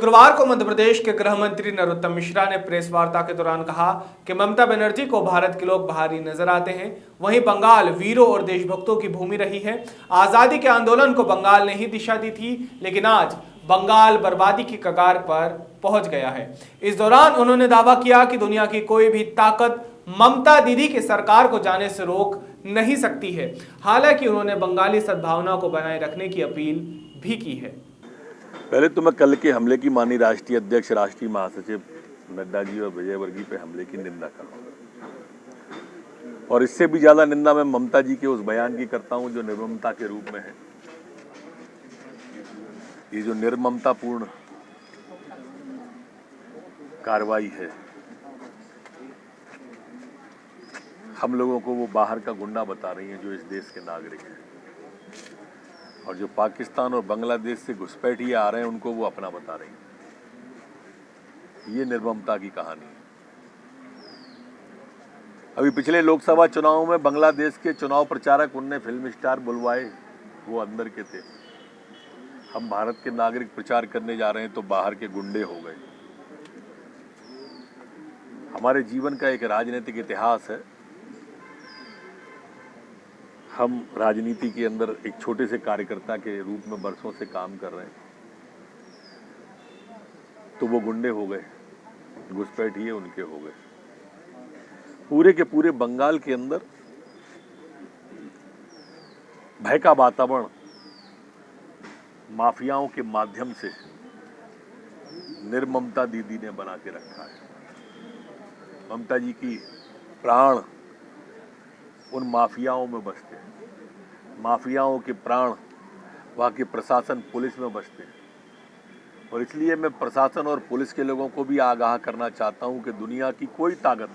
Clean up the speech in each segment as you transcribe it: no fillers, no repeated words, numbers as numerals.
शुक्रवार को मध्य प्रदेश के गृह मंत्री नरोत्तम मिश्रा ने प्रेस वार्ता के दौरान कहा कि ममता बनर्जी को भारत के लोग भारी नजर आते हैं। वहीं बंगाल वीरों और देशभक्तों की भूमि रही है। आजादी के आंदोलन को बंगाल ने ही दिशा दी थी, लेकिन आज बंगाल बर्बादी की कगार पर पहुंच गया है। इस दौरान उन्होंने दावा किया कि दुनिया की कोई भी ताकत ममता दीदी की सरकार को जाने से रोक नहीं सकती है। हालांकि उन्होंने बंगाली सद्भावना को बनाए रखने की अपील भी की है। पहले तो मैं कल के हमले की माननीय राष्ट्रीय अध्यक्ष, राष्ट्रीय महासचिव नड्डा जी और विजयवर्गीय पे हमले की निंदा करूंगा, और इससे भी ज्यादा निंदा मैं ममता जी के उस बयान की करता हूं जो निर्ममता के रूप में है। ये जो निर्ममतापूर्ण कार्रवाई है, हम लोगों को वो बाहर का गुंडा बता रही है जो इस देश के नागरिक हैं, और जो पाकिस्तान और बांग्लादेश से घुसपैठिए आ रहे हैं उनको वो अपना बता रही है। ये निर्ममता की कहानी है। अभी पिछले लोकसभा चुनाव में बांग्लादेश के चुनाव प्रचारक उनने फिल्म स्टार बुलवाए, वो अंदर के थे। हम भारत के नागरिक प्रचार करने जा रहे हैं तो बाहर के गुंडे हो गए। हमारे जीवन का एक राजनीतिक इतिहास है। हम राजनीति के अंदर एक छोटे से कार्यकर्ता के रूप में बरसों से काम कर रहे हैं, तो वो गुंडे हो गए, घुसपैठिए उनके हो गए। पूरे के पूरे बंगाल के अंदर भय का वातावरण माफियाओं के माध्यम से निर्ममता दीदी ने बना के रखा है। ममता जी की प्राण उन माफियाओं में बसते हैं। माफियाओं के प्राण वहाँ के प्रशासन, पुलिस में बसते हैं। और इसलिए मैं प्रशासन और पुलिस के लोगों को भी आगाह करना चाहता हूं कि दुनिया की कोई ताकत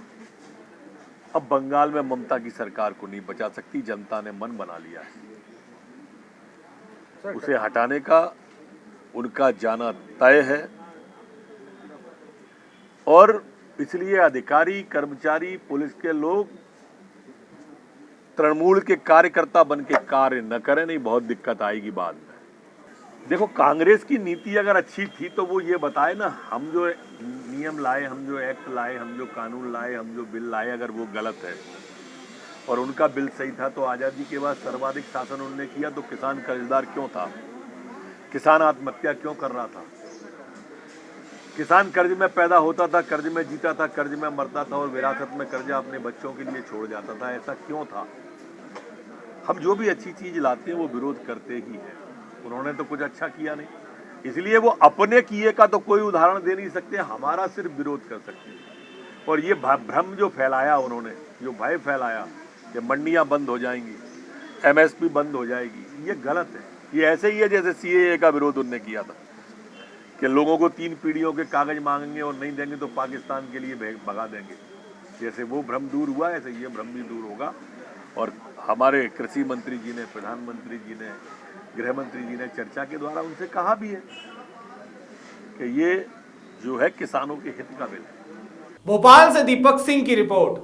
अब बंगाल में ममता की सरकार को नहीं बचा सकती। जनता ने मन बना लिया है, उसे हटाने का उनका जाना तय है। और इसलिए अधिकारी, कर्मचारी, पुलिस के लोग तृणमूल के कार्यकर्ता बन के कार्य न करें, नहीं बहुत दिक्कत आएगी बाद में। देखो, कांग्रेस की नीति अगर अच्छी थी तो वो ये बताए ना, हम जो नियम लाए, हम जो एक्ट लाए, हम जो कानून लाए, हम जो बिल लाए, अगर वो गलत है और उनका बिल सही था तो आजादी के बाद सर्वाधिक शासन उन्होंने किया तो किसान कर्जदार क्यों था? किसान आत्महत्या क्यों कर रहा था? किसान कर्ज में पैदा होता था, कर्ज में जीता था, कर्ज में मरता था और विरासत में कर्जा अपने बच्चों के लिए छोड़ जाता था। ऐसा क्यों था? हम जो भी अच्छी चीज लाते हैं वो विरोध करते ही हैं। उन्होंने तो कुछ अच्छा किया नहीं, इसलिए वो अपने किए का तो कोई उदाहरण दे नहीं सकते, हमारा सिर्फ विरोध कर सकते हैं। और ये भ्रम जो फैलाया उन्होंने, जो भय फैलाया कि मंडियां बंद हो जाएंगी, MSP बंद हो जाएगी, ये गलत है। ये ऐसे ही है जैसे CAA का विरोध उन्होंने किया था कि लोगों को 3 पीढ़ियों के कागज मांगेंगे और नहीं देंगे तो पाकिस्तान के लिए भगा देंगे। जैसे वो भ्रम दूर हुआ, ऐसे ये भ्रम भी दूर होगा। और हमारे कृषि मंत्री जी ने, प्रधानमंत्री जी ने, गृह मंत्री जी ने चर्चा के द्वारा उनसे कहा भी है कि ये जो है किसानों के हित का बिल है। भोपाल से दीपक सिंह की रिपोर्ट।